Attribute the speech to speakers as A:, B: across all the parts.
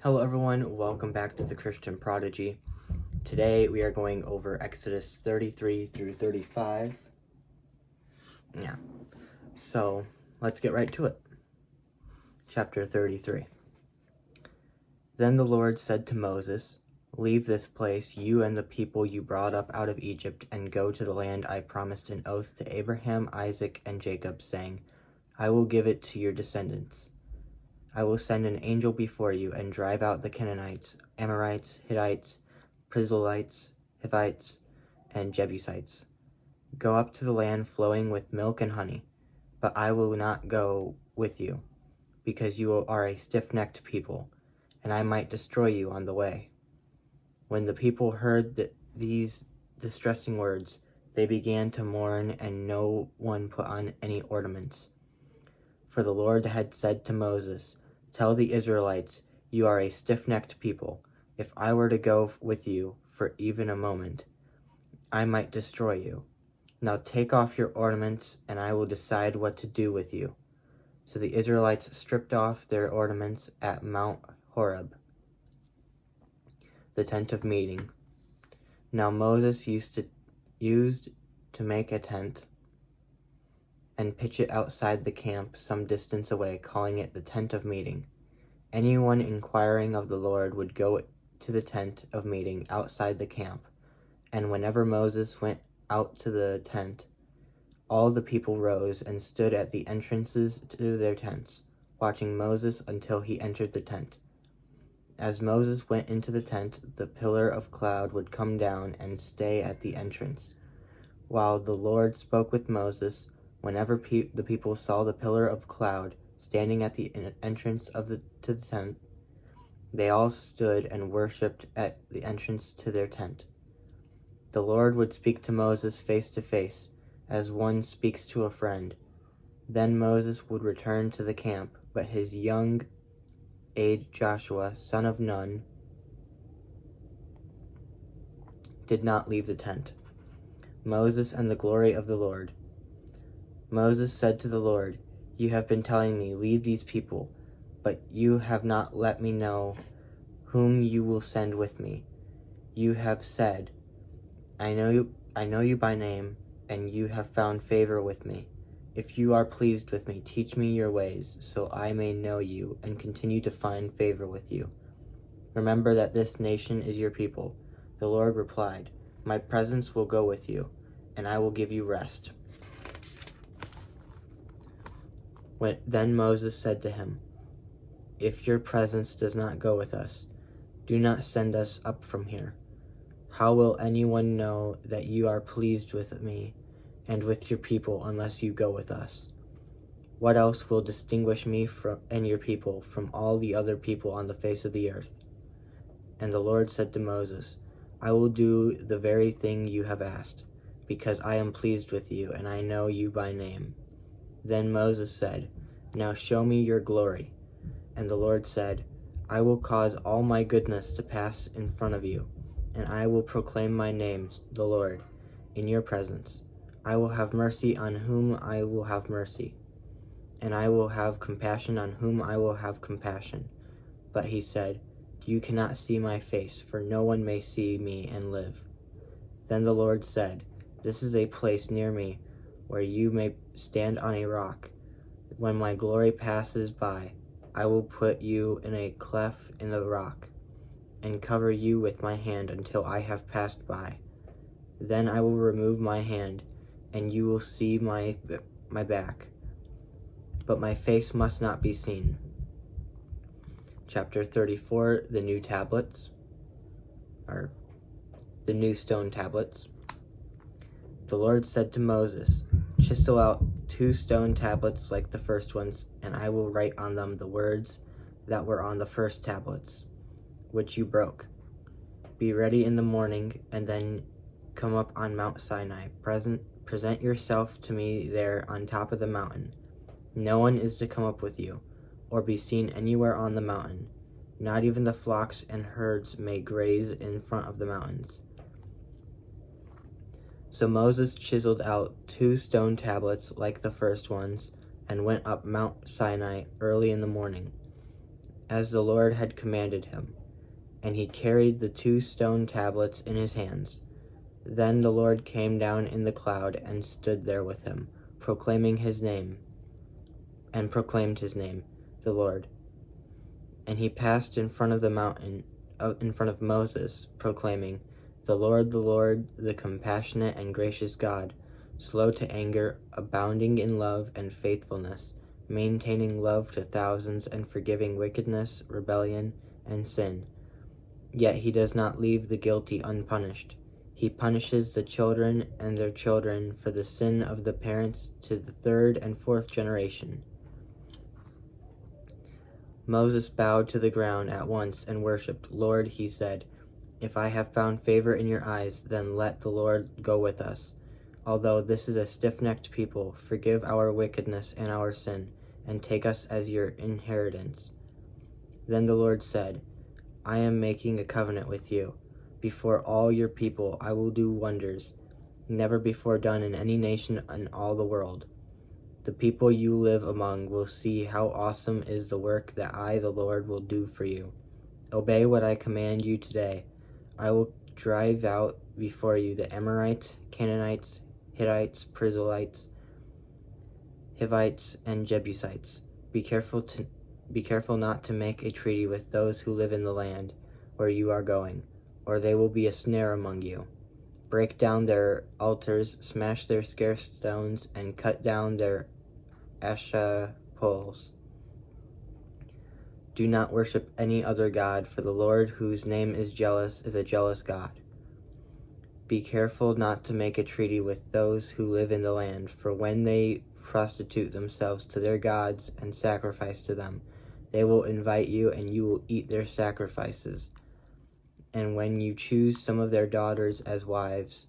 A: Hello everyone, welcome back to the Christian Prodigy. Today we are going over Exodus 33 through 35. So let's get right to it. Chapter 33. Then the Lord said to Moses, "Leave this place, you and the people you brought up out of Egypt, and go to the land I promised an oath to Abraham, Isaac, and Jacob, saying, I will give it to your descendants. I will send an angel before you and drive out the Canaanites, Amorites, Hittites, Perizzites, Hivites, and Jebusites. Go up to the land flowing with milk and honey, but I will not go with you, because you are a stiff-necked people, and I might destroy you on the way." When the people heard these distressing words, they began to mourn, and no one put on any ornaments. For the Lord had said to Moses, "Tell the Israelites, you are a stiff-necked people. If I were to go with you for even a moment, I might destroy you. Now take off your ornaments, and I will decide what to do with you." So the Israelites stripped off their ornaments at Mount Horeb, the tent of meeting. Now Moses used to make a tent and pitch it outside the camp some distance away, calling it the tent of meeting. Anyone inquiring of the Lord would go to the tent of meeting outside the camp, and whenever Moses went out to the tent, all the people rose and stood at the entrances to their tents, watching Moses until he entered the tent. As Moses went into the tent, the pillar of cloud would come down and stay at the entrance. While the Lord spoke with Moses, whenever the people saw the pillar of cloud standing at the entrance to the tent, they all stood and worshipped at the entrance to their tent. The Lord would speak to Moses face to face, as one speaks to a friend. Then Moses would return to the camp, but his young aide Joshua, son of Nun, did not leave the tent. Moses and the glory of the Lord. Moses said to the Lord, "You have been telling me, 'Lead these people,' but you have not let me know whom you will send with me. You have said, 'I know you by name, and you have found favor with me.' If you are pleased with me, teach me your ways, so I may know you and continue to find favor with you. Remember that this nation is your people." The Lord replied, "My presence will go with you, and I will give you rest." Then Moses said to him, "If your presence does not go with us, do not send us up from here. How will anyone know that you are pleased with me and with your people unless you go with us? What else will distinguish me and your people from all the other people on the face of the earth?" And the Lord said to Moses, "I will do the very thing you have asked, because I am pleased with you and I know you by name." Then Moses said, "Now show me your glory." And the Lord said, "I will cause all my goodness to pass in front of you, and I will proclaim my name, the Lord, in your presence. I will have mercy on whom I will have mercy, and I will have compassion on whom I will have compassion." But he said, "You cannot see my face, for no one may see me and live." Then the Lord said, "This is a place near me, where you may stand on a rock. When my glory passes by, I will put you in a cleft in the rock, and cover you with my hand until I have passed by. Then I will remove my hand, and you will see my back, but my face must not be seen." Chapter 34, the new tablets, or the new stone tablets. The Lord said to Moses, "Chisel out 2 stone tablets like the first ones, and I will write on them the words that were on the first tablets, which you broke. Be ready in the morning, and then come up on Mount Sinai. Present yourself to me there on top of the mountain. No one is to come up with you, or be seen anywhere on the mountain. Not even the flocks and herds may graze in front of the mountains." So Moses chiseled out 2 stone tablets like the first ones, and went up Mount Sinai early in the morning. as the Lord had commanded him, and he carried the 2 stone tablets in his hands. Then the Lord came down in the cloud and stood there with him, proclaimed his name, the Lord. And he passed in front of the mountain, in front of Moses, proclaiming, the Lord, the compassionate and gracious God, slow to anger, abounding in love and faithfulness, maintaining love to thousands, and forgiving wickedness, rebellion, and sin. Yet he does not leave the guilty unpunished. He punishes the children and their children for the sin of the parents to the 3rd and 4th generation. Moses bowed to the ground at once and worshipped. Lord, he said, if I have found favor in your eyes, then let the Lord go with us. Although this is a stiff-necked people, forgive our wickedness and our sin, and take us as your inheritance. Then the Lord said, I am making a covenant with you. Before all your people I will do wonders, never before done in any nation in all the world. The people you live among will see how awesome is the work that I, the Lord, will do for you. Obey what I command you today. I will drive out before you the Amorites, Canaanites, Hittites, Perizzites, Hivites, and Jebusites. Be careful not to make a treaty with those who live in the land where you are going, or they will be a snare among you. Break down their altars, smash their scarce stones, and cut down their Asherah poles. Do not worship any other god, for the Lord, whose name is jealous, is a jealous God. Be careful not to make a treaty with those who live in the land, for when they prostitute themselves to their gods and sacrifice to them, they will invite you, and you will eat their sacrifices. And when you choose some of their daughters as wives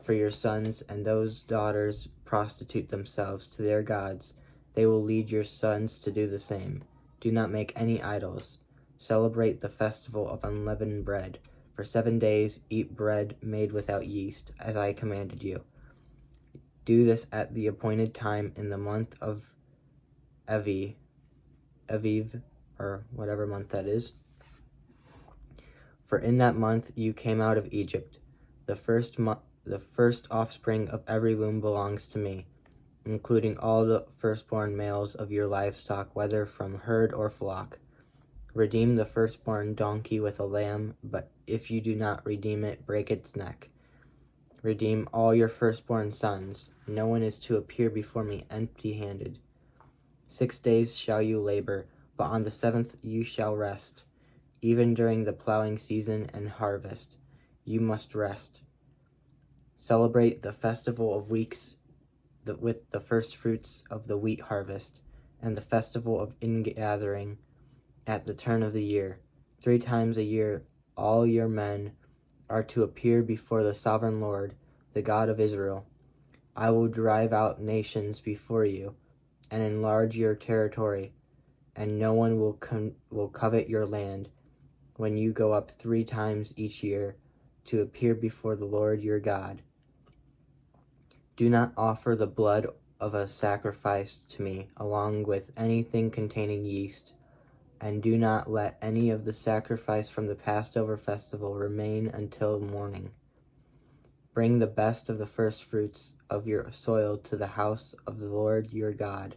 A: for your sons, and those daughters prostitute themselves to their gods, they will lead your sons to do the same. Do not make any idols. Celebrate the festival of unleavened bread. For 7 days eat bread made without yeast, as I commanded you. Do this at the appointed time in the month of Aviv, or whatever month that is. For in that month you came out of Egypt. The first offspring of every womb belongs to me, including all the firstborn males of your livestock, whether from herd or flock. Redeem the firstborn donkey with a lamb, but if you do not redeem it, break its neck. Redeem all your firstborn sons. No one is to appear before me empty-handed. 6 days shall you labor, but on the 7th you shall rest. Even during the plowing season and harvest, you must rest. Celebrate the festival of weeks with the first fruits of the wheat harvest, and the festival of ingathering at the turn of the year. 3 times a year all your men are to appear before the sovereign Lord, the God of Israel. I will drive out nations before you and enlarge your territory, and no one will covet your land when you go up 3 times each year to appear before the Lord your God. Do not offer the blood of a sacrifice to me, along with anything containing yeast, and do not let any of the sacrifice from the Passover festival remain until morning. Bring the best of the first fruits of your soil to the house of the Lord your God.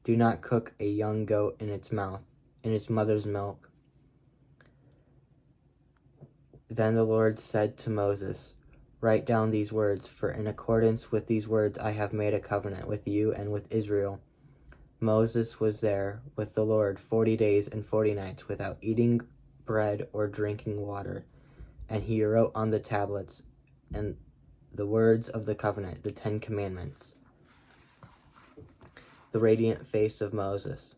A: Do not cook a young goat in its mother's milk. Then the Lord said to Moses, write down these words, for in accordance with these words I have made a covenant with you and with Israel. Moses was there with the Lord 40 days and 40 nights without eating bread or drinking water, and he wrote on the tablets and the words of the covenant, the 10 Commandments. The radiant face of Moses.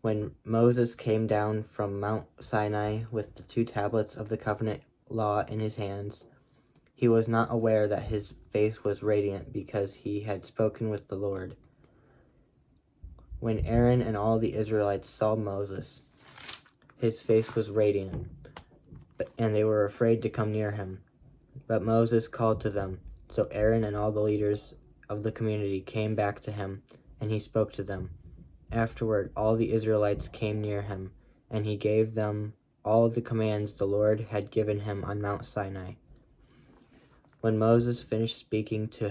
A: When Moses came down from Mount Sinai with the 2 tablets of the covenant law in his hands, he was not aware that his face was radiant because he had spoken with the Lord. When Aaron and all the Israelites saw Moses, his face was radiant, and they were afraid to come near him. But Moses called to them, so Aaron and all the leaders of the community came back to him, and he spoke to them. Afterward, all the Israelites came near him, and he gave them all the commands the Lord had given him on Mount Sinai. When Moses finished speaking to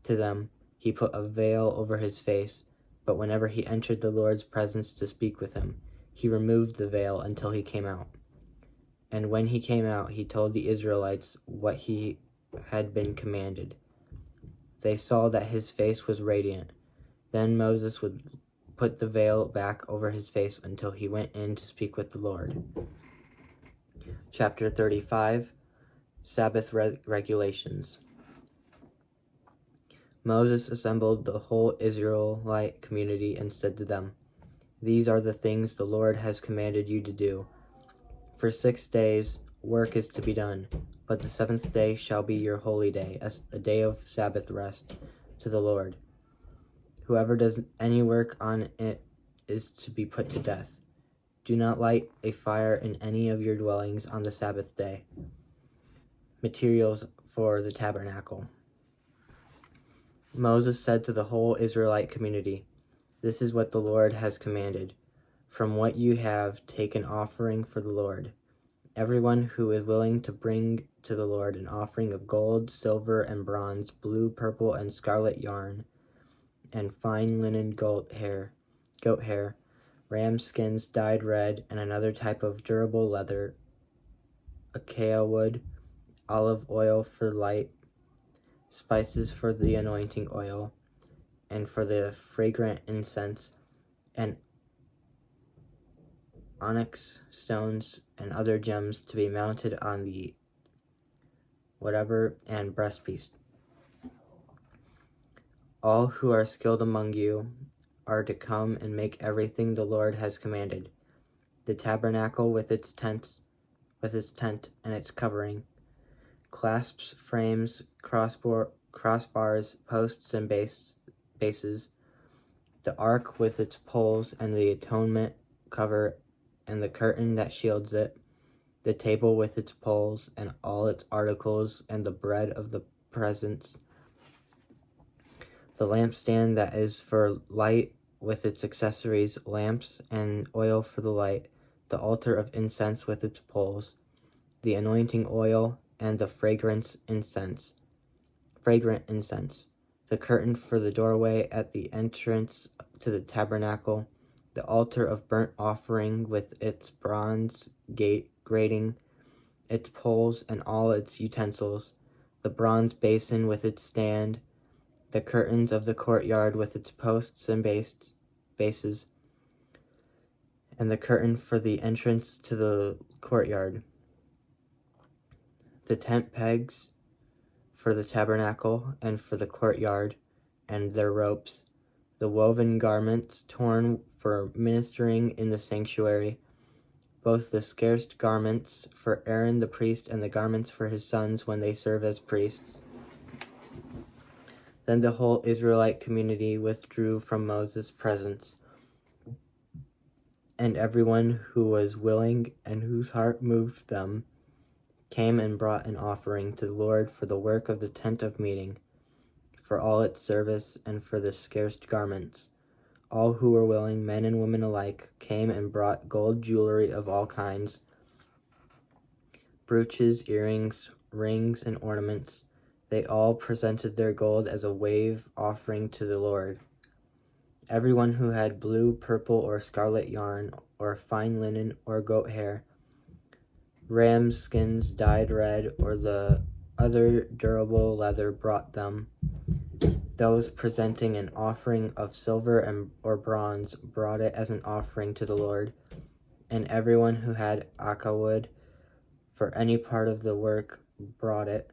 A: them, he put a veil over his face, but whenever he entered the Lord's presence to speak with him, he removed the veil until he came out. And when he came out, he told the Israelites what he had been commanded. They saw that his face was radiant. Then Moses would put the veil back over his face until he went in to speak with the Lord. Chapter 35, Sabbath Regulations. Moses assembled the whole Israelite community and said to them, "These are the things the Lord has commanded you to do. For 6 days work is to be done, but the seventh day shall be your holy day, a day of Sabbath rest to the Lord. Whoever does any work on it is to be put to death. Do not light a fire in any of your dwellings on the Sabbath day." Materials for the tabernacle. Moses said to the whole Israelite community, "This is what the Lord has commanded. From what you have, take an offering for the Lord. Everyone who is willing to bring to the Lord an offering of gold, silver, and bronze, blue, purple, and scarlet yarn, and fine linen goat hair, ram skins dyed red, and another type of durable leather, acacia wood, olive oil for light, spices for the anointing oil, and for the fragrant incense, and onyx stones and other gems to be mounted on the and breastpiece. All who are skilled among you are to come and make everything the Lord has commanded: the tabernacle with its tent and its covering, clasps, frames, crossbars, posts, and bases, the ark with its poles and the atonement cover and the curtain that shields it, the table with its poles and all its articles, and the bread of the presence, the lampstand that is for light with its accessories, lamps and oil for the light, the altar of incense with its poles, the anointing oil and the fragrant incense, the curtain for the doorway at the entrance to the tabernacle, the altar of burnt offering with its bronze grating, its poles and all its utensils, the bronze basin with its stand, the curtains of the courtyard with its posts and bases, and the curtain for the entrance to the courtyard, the tent pegs for the tabernacle and for the courtyard and their ropes, the woven garments torn for ministering in the sanctuary, both the scarce garments for Aaron the priest and the garments for his sons when they serve as priests. Then the whole Israelite community withdrew from Moses' presence, and everyone who was willing and whose heart moved them came and brought an offering to the Lord for the work of the tent of meeting, for all its service, and for the scarce garments. All who were willing, men and women alike, came and brought gold jewelry of all kinds, brooches, earrings, rings, and ornaments. They all presented their gold as a wave offering to the Lord. Everyone who had blue, purple, or scarlet yarn, or fine linen, or goat hair, ram skins dyed red, or the other durable leather brought them. Those presenting an offering of silver or bronze brought it as an offering to the Lord, and everyone who had acacia wood for any part of the work brought it.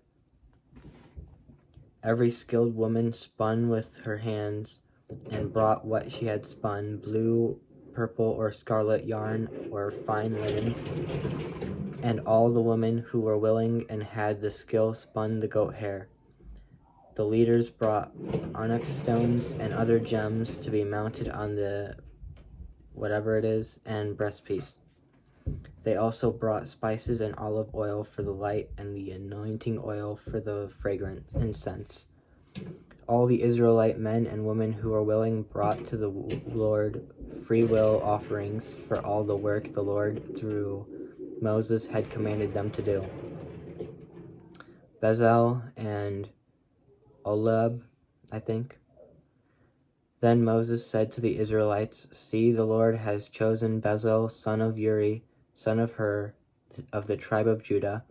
A: Every skilled woman spun with her hands and brought what she had spun, blue, purple, or scarlet yarn, or fine linen. And all the women who were willing and had the skill spun the goat hair. The leaders brought onyx stones and other gems to be mounted on the and breastpiece. They also brought spices and olive oil for the light and the anointing oil for the fragrant incense. All the Israelite men and women who were willing brought to the Lord free will offerings for all the work the Lord, through Moses, had commanded them to do. Bezalel and Oholiab, I think. Then Moses said to the Israelites, "See, the Lord has chosen Bezalel, son of Uri, son of Hur, of the tribe of Judah,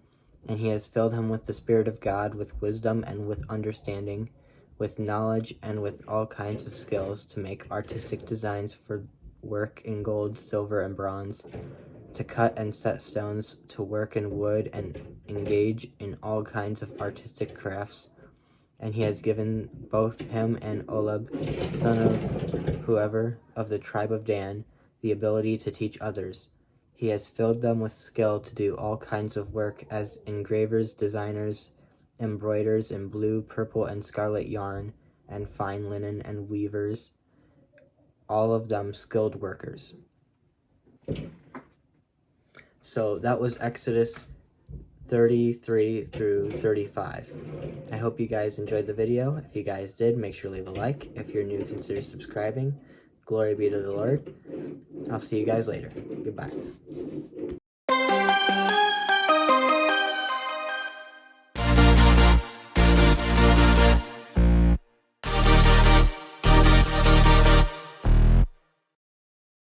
A: and he has filled him with the Spirit of God, with wisdom and with understanding, with knowledge and with all kinds of skills, to make artistic designs for work in gold, silver, and bronze, to cut and set stones, to work in wood, and engage in all kinds of artistic crafts. And he has given both him and Oholiab, son of whoever, of the tribe of Dan, the ability to teach others. He has filled them with skill to do all kinds of work as engravers, designers, embroiders in blue, purple, and scarlet yarn, and fine linen, and weavers, all of them skilled workers." So that was Exodus 33 through 35. I hope you guys enjoyed the video. If you guys did, make sure to leave a like. If you're new, consider subscribing. Glory be to the Lord. I'll see you guys later. Goodbye.